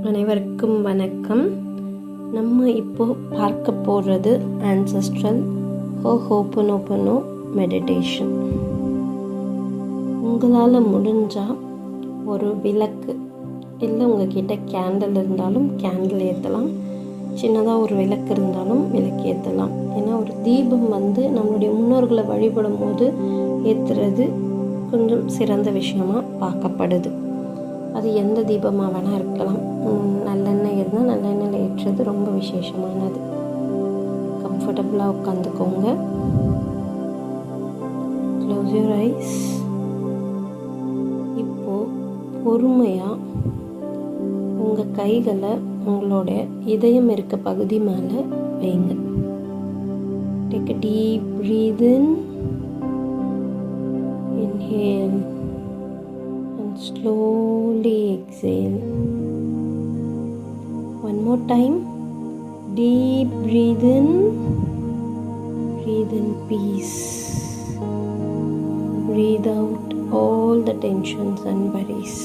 அனைவருக்கும் வணக்கம். நம்ம இப்போ பார்க்க போகிறது ஆன்செஸ்ட்ரல் ஹோபோனோபோனோ மெடிடேஷன். உங்களால் முடிஞ்சால் ஒரு விளக்கு இல்லை உங்ககிட்ட கேண்டில் இருந்தாலும் கேண்டில் ஏற்றலாம், சின்னதாக ஒரு விளக்கு இருந்தாலும் விளக்கு ஏற்றலாம். ஏன்னா ஒரு தீபம் நம்மளுடைய முன்னோர்களை வழிபடும் போது ஏற்றுறது கொஞ்சம் சிறந்த விஷயமாக பார்க்கப்படுது. அது எந்த தீபமாக வேணால் இருக்கலாம். நல்லெண்ணெய் இருந்தால் நல்லெண்ணெயில் ஏற்றுறது ரொம்ப விசேஷமானது. கம்ஃபர்டபுளாக உட்காந்துக்கோங்க. Close your eyes. இப்போது பொறுமையாக உங்கள் கைகளை உங்களோட இதயம் இருக்க பகுதி மேலே வைங்க. Take a deep breathe in. Inhale and slowly exhale. One more time. Deep breathe in peace. Breathe out all the tensions and worries.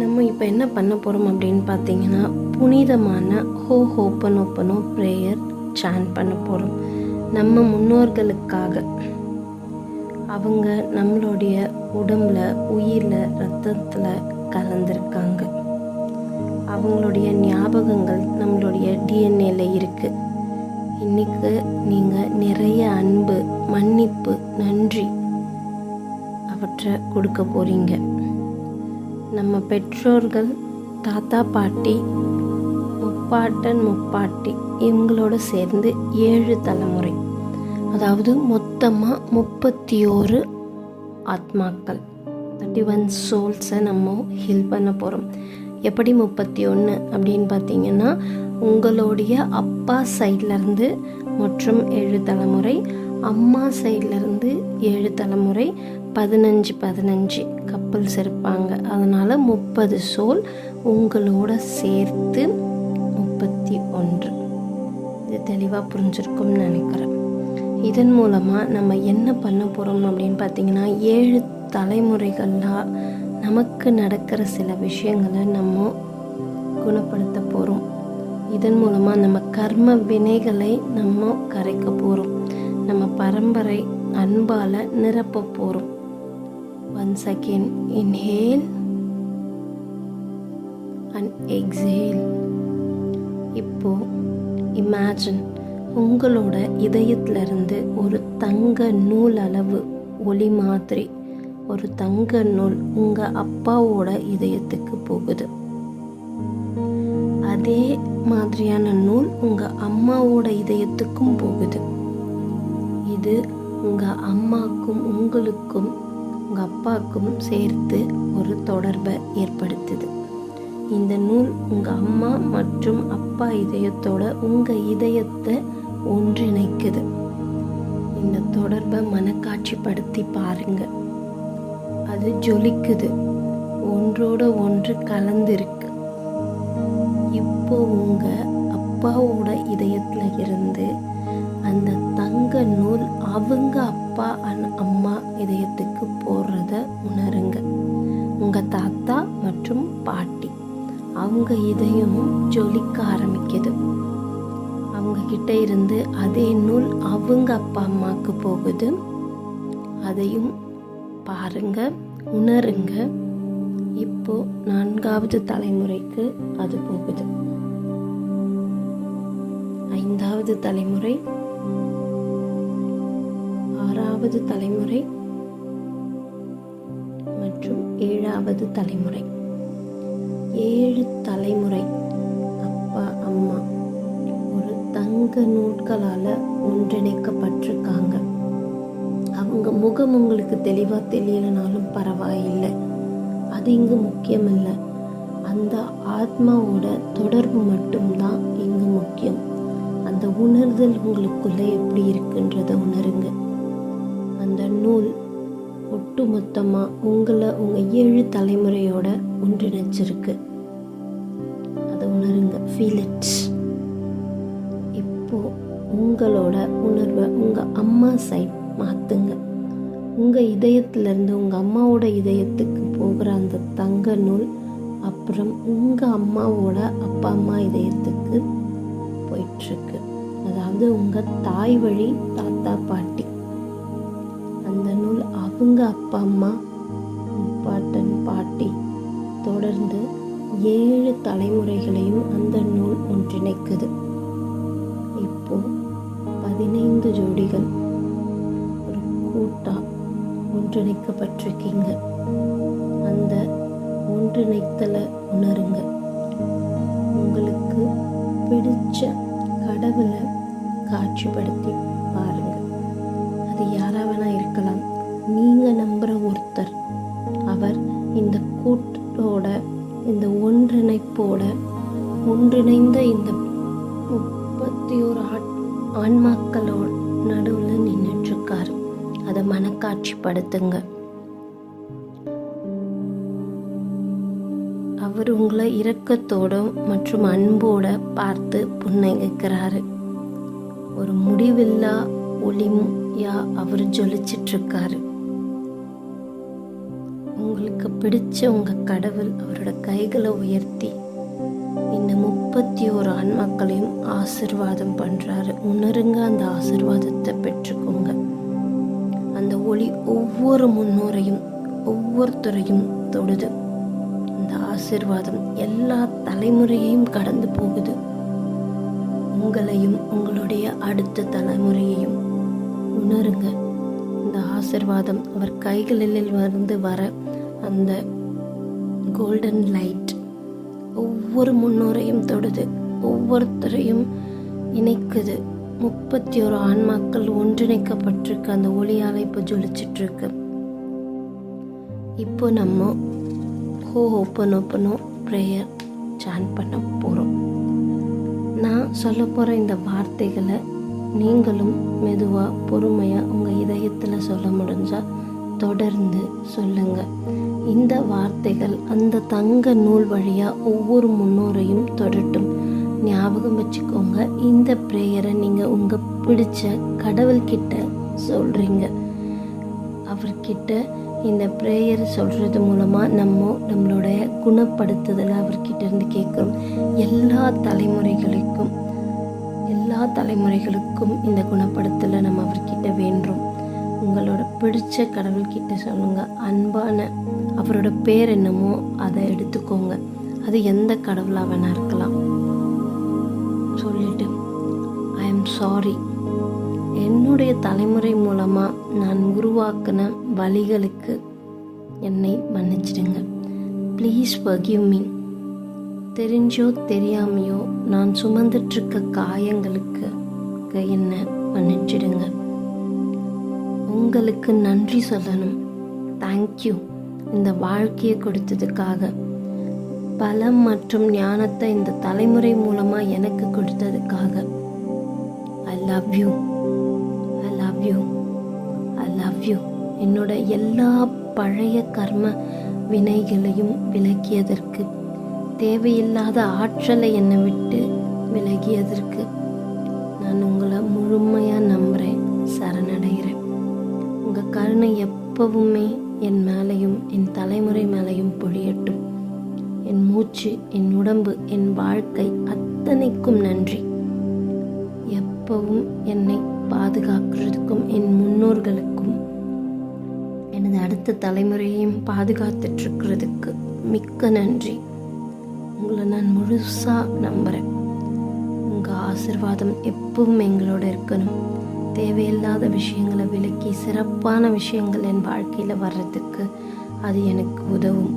நம்ம இப்போ என்ன பண்ண போகிறோம் அப்படின்னு பார்த்தீங்கன்னா, புனிதமான ஹோபோனோபோனோ ப்ரேயர் சாண்ட் பண்ண போகிறோம். நம்ம முன்னோர்களுக்காக. அவங்க நம்மளுடைய உடம்புல, உயிரில், ரத்தத்தில் கலந்துருக்காங்க. அவங்களுடைய ஞாபகங்கள் நம்மளுடைய டிஎன்ஏல இருக்குது. இன்றைக்கு நீங்கள் நிறைய அன்பு, மன்னிப்பு, நன்றி அவற்றை கொடுக்க போகிறீங்க. நம்ம பெற்றோர்கள், தாத்தா பாட்டி, முப்பாட்டன் முப்பாட்டி இவங்களோட சேர்ந்து 7 தலைமுறை, அதாவது மொத்தமாக 31 ஆத்மாக்கள், 31 சோல்ஸை நம்ம ஹீல் பண்ண போகிறோம். எப்படி 31 அப்படின்னு பார்த்தீங்கன்னா, உங்களுடைய அப்பா சைட்லேருந்து மற்றும் 7 தலைமுறை, அம்மா சைட்லேருந்து 7 தலைமுறை, 15 கப்பல்ஸ் இருப்பாங்க. அதனால் 30 சோல் உங்களோட சேர்த்து 31. இது தெளிவாக புரிஞ்சிருக்கும்னு நினைக்கிறேன். இதன் மூலமாக நம்ம என்ன பண்ண போகிறோம் அப்படின்னு பார்த்தீங்கன்னா, 7 தலைமுறைகளாக நமக்கு நடக்கிற சில விஷயங்களை நம்ம குணப்படுத்த போகிறோம். இதன் மூலமாக நம்ம கர்ம வினைகளை நம்ம கரைக்க போகிறோம். நம்ம பரம்பரை அன்பால் நிரப்ப போகிறோம். Once again, inhale and exhale. இப்போ இமேஜின் உங்களோட இதயத்திலிருந்து ஒரு தங்க நூல் அளவு ஒளி மாதிரி ஒரு தங்க நூல் உங்கள் அப்பாவோட இதயத்துக்கு போகுது. அதே மாதிரியான நூல் உங்கள் அம்மாவோட இதயத்துக்கும் போகுது. இது உங்கள் அம்மாக்கும் உங்களுக்கும் உங்கள் அப்பாவுக்கும் சேர்த்து ஒரு தொடர்பை ஏற்படுத்துது. இந்த நூல் உங்கள் அம்மா மற்றும் அப்பா இதயத்தோட உங்கள் இதயத்தை ஒன்றிணைக்குது. இந்த தொடர்பை மனக்காட்சிப்படுத்தி பாருங்க. அது ஜொலிக்குது, ஒன்றோட ஒன்று கலந்துருக்கு. இப்போ உங்கள் அப்பாவோட இதயத்தில் இருந்து அந்த தங்க நூல் அவங்க அப்பா அம்மா இதயத்துக்கு போடுறத உணருங்க. உங்கள் தாத்தா மற்றும் பாட்டி அவங்க இதயமும் ஜொலிக்க ஆரம்பிக்குது. அவங்க கிட்ட இருந்து அதே நூல் அவங்க அப்பா அம்மாவுக்கு போகுது. அதையும் பாருங்க, உணருங்க. இப்போ 4வது தலைமுறைக்கு அது போகுது. 5வது தலைமுறை, 6வது தலைமுறை மற்றும் 7வது தலைமுறை. 7 தலைமுறை அப்பா அம்மா ஒரு தங்க நூல்களால் ஒன்றிணைக்கப்பட்டிருக்காங்க. அவங்க முகம் உங்களுக்கு தெளிவாக தெரியலனாலும் பரவாயில்லை, அது இங்கு முக்கியமில்லை. அந்த ஆத்மாவோட தொடர்பு மட்டும்தான் இங்கு முக்கியம். அந்த உணர்தல் உங்களுக்குள்ளே எப்படி இருக்குன்றத உணருங்க. அந்த நூல் ஒட்டு மொத்தமாக உங்களை உங்கள் 7 தலைமுறையோட ஒன்றிணைச்சிருக்கு. அதை உணருங்க. Feel it. இப்போது உங்களோட உணர்வை உங்கள் அம்மா சைட் மாற்றுங்க. உங்கள் இதயத்திலேருந்து உங்கள் அம்மாவோட இதயத்துக்கு போகிற அந்த தங்க நூல் அப்புறம் உங்கள் அம்மாவோட அப்பா அம்மா இதயத்துக்கு போயிட்டுருக்கு. அதாவது உங்கள் தாய் வழி தாத்தா பாட்டி, அந்த நூல் அவங்க அப்பா அம்மா பாட்டன் பாட்டி தொடர்ந்து 7 தலைமுறைகளையும் அந்த நூல் ஒன்றிணைக்குது. இப்போ 15 ஜோடிகள் ஒரு கூட்டா ஒன்றிணைக்கப்பட்டிருக்கீங்க. அந்த ஒன்றிணைத்தலை உணருங்க. உங்களுக்கு பிடிச்ச கடவுளை காட்சிப்படுத்தி பாருங்க. அது யாராக வேணா இருக்கலாம். நீங்கள் நம்புகிற ஒருத்தர், அவர் இந்த கூட்டோட, இந்த ஒன்றிணைப்போட ஒன்றிணைந்த இந்த 31 ஆன்மாக்களோட நடுவில் நின்றுட்டுருக்காரு. அதை மனக்காட்சிப்படுத்துங்க. அவர் உங்களை இரக்கத்தோடு மற்றும் அன்போடு பார்த்து புன்னகைக்கிறாரு. ஒரு முடிவில்லா ஒளியா அவர் ஜொலிச்சிட்ருக்காரு. உங்களுக்கு பிடிச்ச உங்கள் கடவுள் அவரோட கைகளை உயர்த்தி இந்த 31 ஆன்மாக்களையும் ஆசீர்வாதம் பண்ணுறாரு. உணருங்க, அந்த ஆசீர்வாதத்தை பெற்றுக்கோங்க. அந்த ஒளி ஒவ்வொரு முன்னோரையும் ஒவ்வொருத்தரையும் தொடுது. அந்த ஆசீர்வாதம் எல்லா தலைமுறையையும் கடந்து போகுது. உங்களையும் உங்களுடைய அடுத்த தலைமுறையையும் உணருங்க. இந்த ஆசீர்வாதம் அவர் கைகளில் இருந்து வர அந்த கோல்டன் லைட் ஒவ்வொரு முன்னோரையும் தொடுது, ஒவ்வொருத்தரையும் இணைக்குது. 31 ஆன்மாக்கள் ஒன்றிணைக்கப்பட்டிருக்கு. அந்த ஒளியால் இப்போ ஜொலிச்சிட்ருக்கு. இப்போ நம்ம ஓப்பனோ ப்ரேயர் சான் பண்ண போகிறோம். நான் சொல்ல போகிற இந்த வார்த்தைகளை நீங்களும் மெதுவாக பொறுமையாக உங்கள் இதயத்தில் சொல்ல முடிஞ்சால் தொடர்ந்து சொல்லுங்கள். இந்த வார்த்தைகள் அந்த தங்க நூல் வழியாக ஒவ்வொரு முன்னோரையும் தொடட்டும். ஞாபகம் வச்சுக்கோங்க, இந்த ப்ரேயரை நீங்கள் உங்கள் பிடிச்ச கடவுள்கிட்ட சொல்கிறீங்க. அவர்கிட்ட இந்த ப்ரேயர் சொல்கிறது மூலமாக நம்மளுடைய குணப்படுத்துதலை அவர்கிட்ட இருந்து கேட்குறோம். எல்லா தலைமுறைகளுக்கும் இந்த குணப்படுத்தலை நம்ம அவர்கிட்ட வேண்டுறோம். உங்களோட பிடிச்ச கடவுள்கிட்ட சொல்லுங்கள். அன்பான அவரோட பேர் என்னமோ அதை எடுத்துக்கோங்க. அது எந்த கடவுளாக வேணா இருக்கலாம். சொல்லிட்டு ஐ எம் சாரி, என்னுடைய தலைமுறை மூலமாக நான் உருவாக்கின வழிகளுக்கு என்னை மன்னிச்சிடுங்க. Please forgive me. தெரிஞ்சோ தெரியாமையோ நான் சுமந்துட்டுருக்க காயங்களுக்கு என்னை மன்னிச்சிடுங்க. உங்களுக்கு நன்றி சொல்லணும். தேங்க்யூ இந்த வாழ்க்கையை கொடுத்ததுக்காக, பலம் மற்றும் ஞானத்தை இந்த தலைமுறை மூலமாக எனக்கு கொடுத்ததுக்காக. I love you, I love you, I love you. என்னோட எல்லா பழைய கர்ம வினைகளையும் விலக்கியதற்கு, தேவையில்லாத ஆற்றலை என்னை விட்டு விலகியதற்கு நான் உங்களை முழுமையாக நம்புகிறேன், சரணடைகிறேன். உங்கள் கருணை எப்பவுமே என் மேலேயும் என் தலைமுறை மேலேயும் பொழியட்டும். என் மூச்சு, என் உடம்பு, என் வாழ்க்கை அத்தனைக்கும் நன்றி. எப்பவும் என்னை பாதுகாக்கிறதுக்கும் என் முன்னோர்களுக்கும் எனது அடுத்த தலைமுறையையும் பாதுகாத்துட்ருக்கிறதுக்கு மிக்க நன்றி. உங்களை நான் முழுசாக நம்புகிறேன். உங்கள் ஆசீர்வாதம் எப்பவும் எங்களோட இருக்கணும். தேவையில்லாத விஷயங்களை விலக்கி சிறப்பான விஷயங்கள் என் வாழ்க்கையில் வர்றதுக்கு அது எனக்கு உதவும்.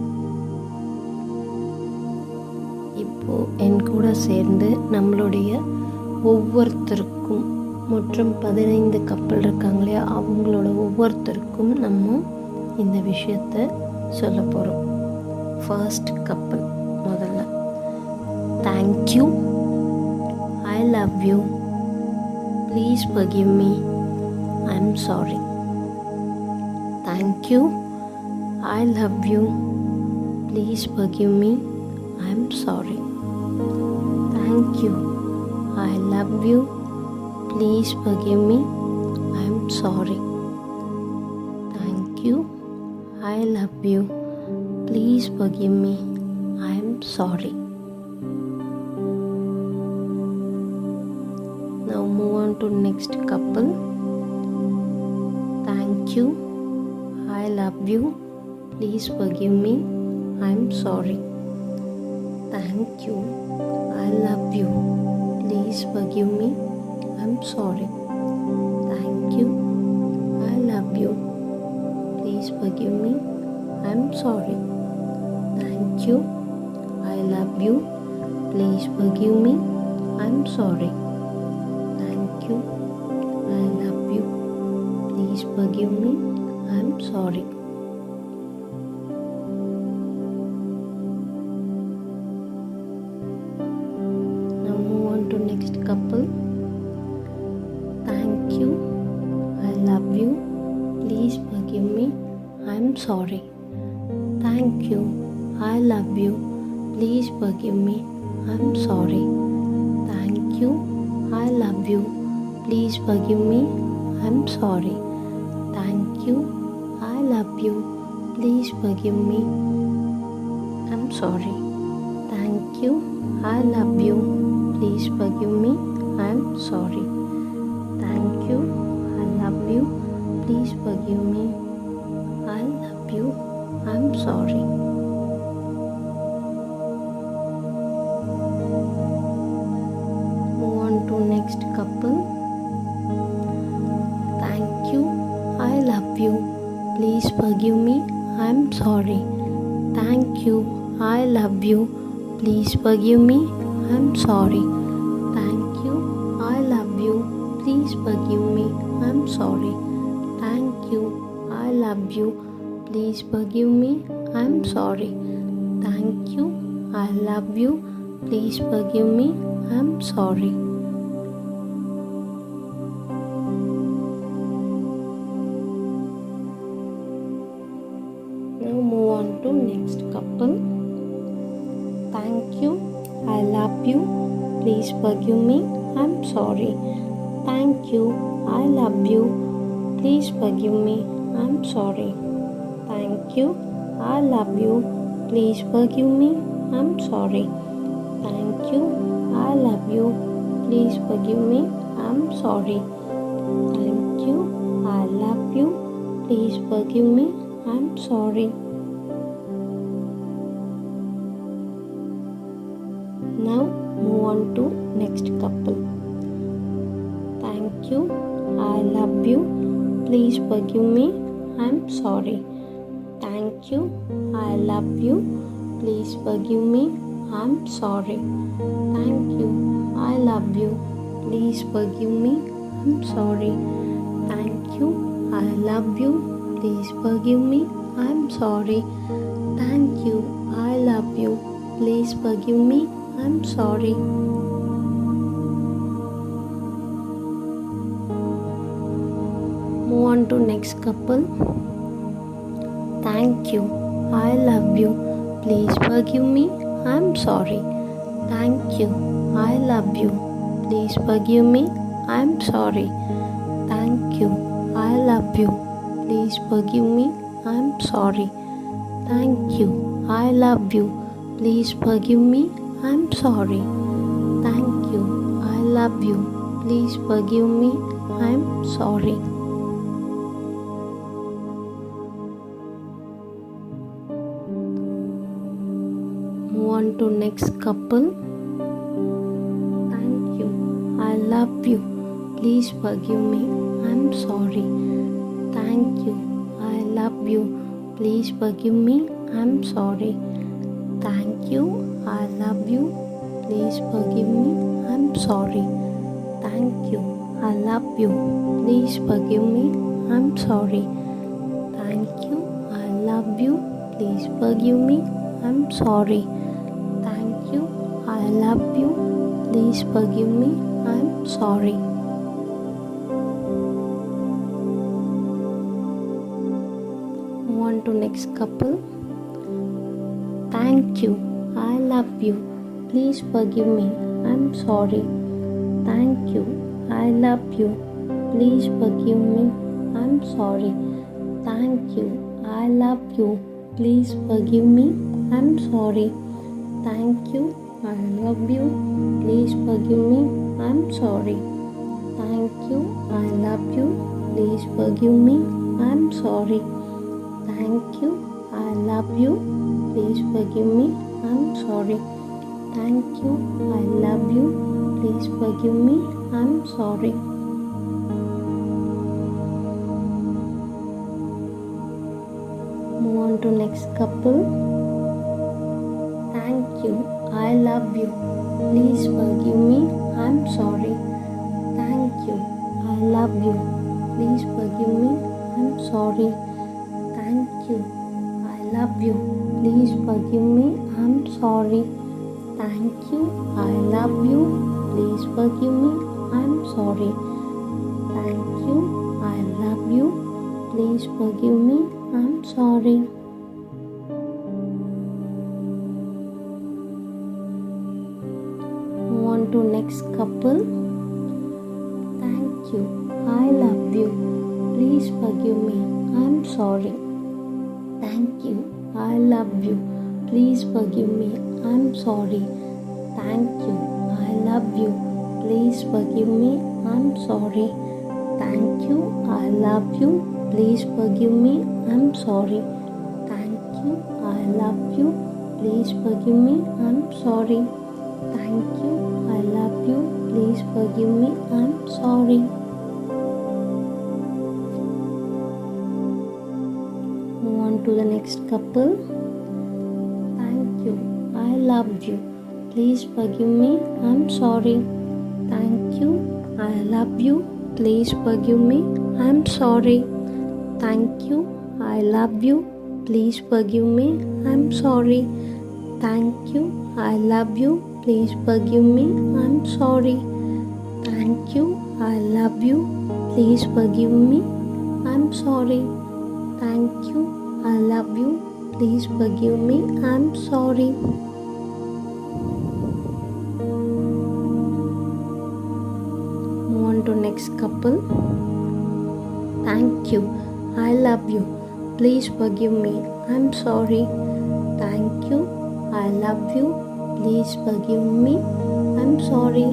இப்போது என் கூட சேர்ந்து நம்மளுடைய ஒவ்வொருத்தருக்கும், மற்றும் 15 கப்பல் இருக்காங்க இல்லையா, அவங்களோட ஒவ்வொருத்தருக்கும் நம்ம இந்த விஷயத்தை சொல்ல போகிறோம். ஃபர்ஸ்ட் கப்பல் முதல்ல, thank you, I love you, please forgive me, I am sorry. Thank you, I love you, please forgive me, I am sorry. Thank you. I love you. Please forgive me. I am sorry. Thank you. I love you. Please forgive me. I am sorry. Now move on to next couple. Thank you. I love you. Please forgive me. I am sorry. Thank you. I love you. Please forgive me. I am sorry. Thank you. I love you. Please forgive me. I am sorry. Thank you. I love you. Please forgive me. I am sorry. Thank you. I love you. Please forgive me. I am sorry. Now move on to next couple. Thank you. I love you. Please forgive me. I am sorry. Thank you. I love you. Please forgive me. I am sorry. Thank you. I love you. Please forgive me. I am sorry. Thank you. I love you. Please forgive me. I am sorry. Thank you. I love you. Please forgive me. I am sorry. Thank you. I love you. Please forgive me. I love you. I am sorry. Move on to next couple. Thank you. I love you. Please forgive me. I am sorry. Thank you. I love you. Please forgive me. I am sorry. Thank you. I love you. Please forgive me. I am sorry. Thank you. I love you. Please forgive me. I am sorry. Thank you. I love you. Please forgive me. I am sorry. Now move on to next couple. Thank you. I love you. Please forgive me. I am sorry. Thank you. I love you. Please forgive me. I am sorry. Thank you. I love you. Please forgive me. I am sorry. Thank you. I love you. Please forgive me. I am sorry. Thank you. I love you. Please forgive me. I am sorry. Now move on to next couple. Thank you. I love you. Please forgive me. I am sorry. Thank you. I love you. Please forgive me. I am sorry. Thank you. I love you. Please forgive me. I am sorry. Thank you. I love you. Please forgive me. I am sorry. Thank you. I love you. Please forgive me. I am sorry. Move on to next couple. Thank you. I love you. Please forgive me. I am sorry. Thank you. I love you. Please forgive me. I am sorry. Thank you. I love you. Please forgive me. I am sorry. Thank you. I love you. Please forgive me. I am sorry. Thank you. I love you. Please forgive me. I am sorry. Move on to next couple. Thank you. I love you. Please forgive me. I am sorry. Thank you. I love you. Please forgive me. I am sorry. Thank you. I love you. Please forgive me. I am sorry. Thank you. I love you. Please forgive me. I am sorry. Thank you. I love you. Please forgive me. I am sorry. Thank you. I love you. Please forgive me. I am sorry. Move on to next couple. Thank you. I love you. Please forgive me. I am sorry. Thank you. I love you. Please forgive me. I am sorry. Thank you. I love you. Please forgive me, I'm sorry. Thank you, I love you, please forgive me, I'm sorry. Thank you, I love you, please forgive me, I'm sorry. Thank you, I love you, please forgive me, I'm sorry. Thank you, I love you, please forgive me, I'm sorry. Move on to next couple. Thank you, I love you, please forgive me, I'm sorry. Thank you, I love you, please forgive me, I'm sorry. Thank you, I love you, please forgive me, I'm sorry. Thank you, I love you, please forgive me, I'm sorry. Thank you, I love you, please forgive me, I'm sorry. Move on to next couple. Thank you, I love you, please forgive me, I'm sorry. Thank you, I love you, please forgive me, I'm sorry. Thank you, I love you, please forgive me, I'm sorry. Thank you, I love you, please forgive me, I'm sorry. Thank you, I love you, please forgive me, I'm sorry. Thank you, I love you, please forgive me, I'm sorry. Move on to the next couple. Thank you, I love you, please forgive me, I'm sorry. Thank you, I love you, please forgive me, I'm sorry. Thank you, I love you, please forgive me, I'm sorry. Thank you, I love you, please forgive me, I'm sorry. Thank you, I love you, please forgive me, I'm sorry. Thank you, I love you, please forgive me, I'm sorry. Move on to next couple. Thank you, I love you, please forgive me, I'm sorry. Thank you, I love you, please forgive me, I'm sorry.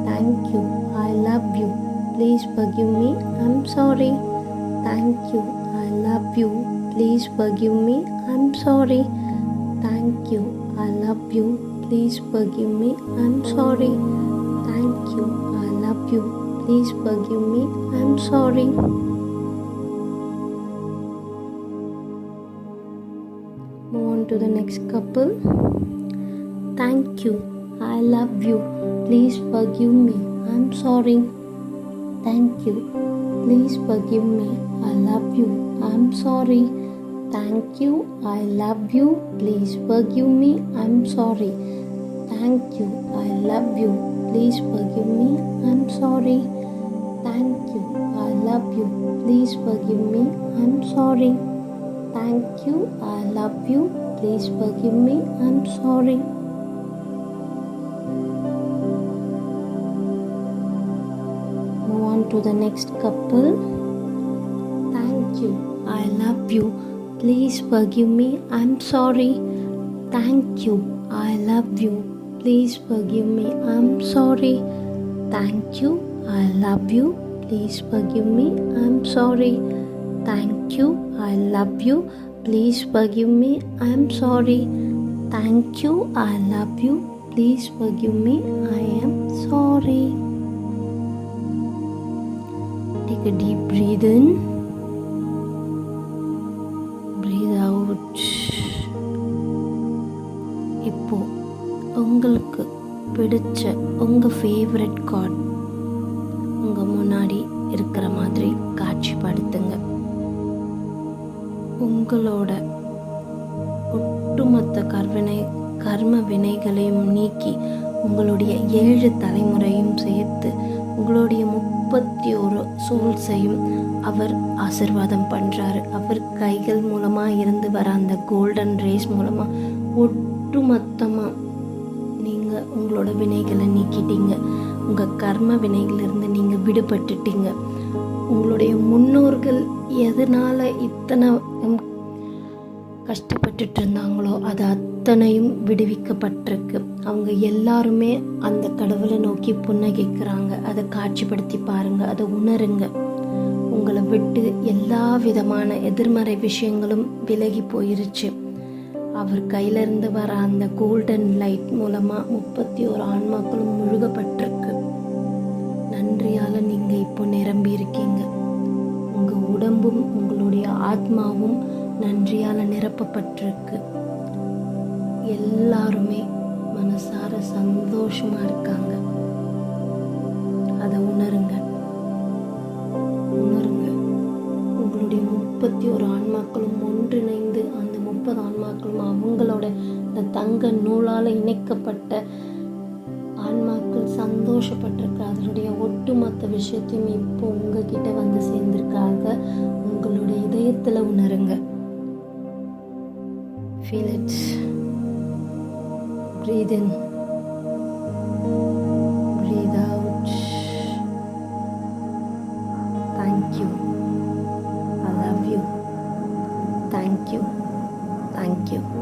Thank you, I love you, please forgive me, I'm sorry. Thank you, I love you, please forgive me, I'm sorry. Thank you, I love you, please forgive me, I'm sorry. Thank you, I love you, please forgive me, I'm sorry. Move on to the next couple. Thank you, I love you, please forgive me, I'm sorry. Thank you, please forgive me, I love you, I'm sorry. Thank you, I love you, please forgive me, I'm sorry. Thank you, I love you, please forgive me, I'm sorry. Thank you, I love you, please forgive me, I'm sorry. Thank you, I love you, please forgive me, I'm sorry. Move on to the next couple. Thank you, I love you, please forgive me, I'm sorry. Thank you, I love you, please forgive me, I'm sorry. Thank you, I love you, please forgive me, I'm sorry. Thank you, I love you, please forgive me, I'm sorry. Thank you, I love you, please forgive me, I am sorry. Take a deep breathe in, breathe out. இப்போ உங்களுக்கு பிடிச்ச உங்கள் favourite card உங்கள் முன்னாடி இருக்கிற மாதிரி காட்சிப்படுத்துங்க. உங்களோட ஒட்டுமொத்த கர்ம வினைகளையும் நீக்கி உங்களுடைய 7 தலைமுறையும் சேர்த்து உங்களுடைய 31 சோல்ஸையும் அவர் ஆசீர்வாதம் பண்ணுறாரு. அவர் கைகள் மூலமாக இருந்து வர அந்த கோல்டன் ரேஸ் மூலமாக ஒட்டுமொத்தமாக நீங்கள் உங்களோட வினைகளை நீக்கிட்டீங்க. உங்கள் கர்ம வினைகளிலிருந்து நீங்கள் விடுபட்டுட்டீங்க. உங்களுடைய முன்னோர்கள் எதனால் இத்தனை கஷ்டப்பட்டுட்டு இருந்தாங்களோ அது அத்தனையும் விடுவிக்கப்பட்டிருக்கு. அவங்க எல்லாருமே அந்த கடவுளை நோக்கி புன்னகைக்கிறாங்க. அதை காட்சிப்படுத்தி பாருங்கள், அதை உணருங்க. உங்களை விட்டு எல்லா விதமான எதிர்மறை விஷயங்களும் விலகி போயிருச்சு. அவர் கையிலிருந்து வர அந்த கோல்டன் லைட் மூலமாக 31 ஆன்மாக்களும் முழுகப்பட்டிருக்கு. நன்றியால் நீங்கள் இப்போ நிரம்பி இருக்கீங்க. உங்கள் உடம்பும் உங்களுடைய ஆத்மாவும் நன்றியால் நிரப்பப்பட்டிருக்கு. எல்லாருமே மனசார சந்தோஷமாக இருக்காங்க. அதை உணருங்க. உங்களுடைய 31 ஆன்மாக்களும் ஒன்றிணைந்து அந்த 30 ஆன்மாக்களும் அவங்களோட இந்த தங்க நூலால் இணைக்கப்பட்ட ஆன்மாக்கள் சந்தோஷப்பட்டிருக்க அதனுடைய ஒட்டுமொத்த விஷயத்தையும் இப்போ உங்ககிட்ட வந்து சேர்ந்திருக்காங்க. உங்களுடைய இதயத்தில் உணருங்க. Feel it. Breathe in. Breathe out. Thank you. I love you. Thank you. Thank you.